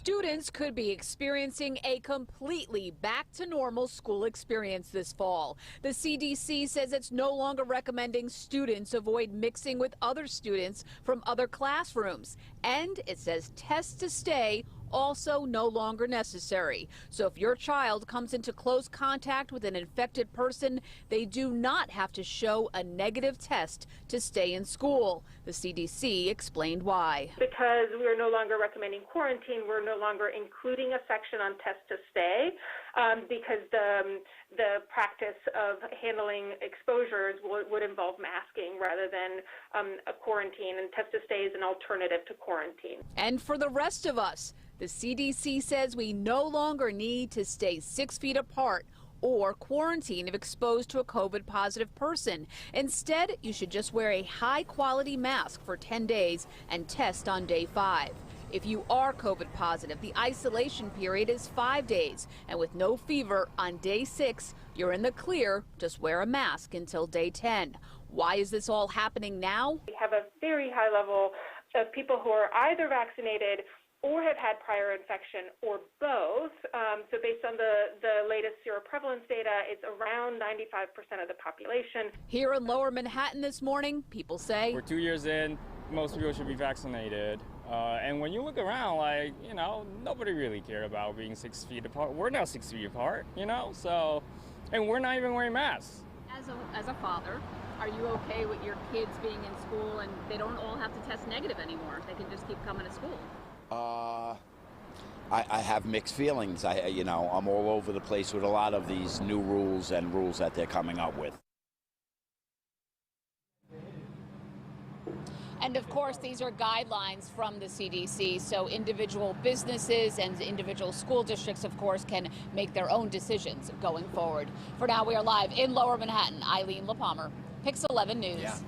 Students could be experiencing a completely back to normal school experience this fall. The CDC says it's no longer recommending students avoid mixing with other students from other classrooms. And it says test to stay also no longer necessary. So if your child comes into close contact with an infected person, they do not have to show a negative test to stay in school. The CDC explained why. Because we are no longer recommending quarantine, we're no longer including a section on test to stay because the practice of handling exposures would involve masking rather than a quarantine, and test to stay is an alternative to quarantine. And for the rest of us, the CDC says we no longer need to stay 6 feet apart or quarantine if exposed to a COVID positive person. Instead, you should just wear a high quality mask for 10 days and test on day 5. If you are COVID positive, the isolation period is 5 days, and with no fever on day 6, you're in the clear. Just wear a mask until day 10. Why is this all happening now? We have a very high level of people who are either vaccinated or have had prior infection, or both. So based on the latest seroprevalence data, it's around 95% of the population. Here in Lower Manhattan this morning, people say we're 2 years in, most people should be vaccinated. And when you look around, like, you know, nobody really cared about being 6 feet apart. We're now 6 feet apart, you know, so, and we're not even wearing masks. As a father, are you okay with your kids being in school and they don't all have to test negative anymore? They can just keep coming to school? I have mixed feelings. I'm all over the place with a lot of these new rules that they're coming up with. And of course, these are guidelines from the CDC, so individual businesses and individual school districts, of course, can make their own decisions going forward. For now, we are live in Lower Manhattan. Eileen LaPalmer, Pix 11 News. Yeah.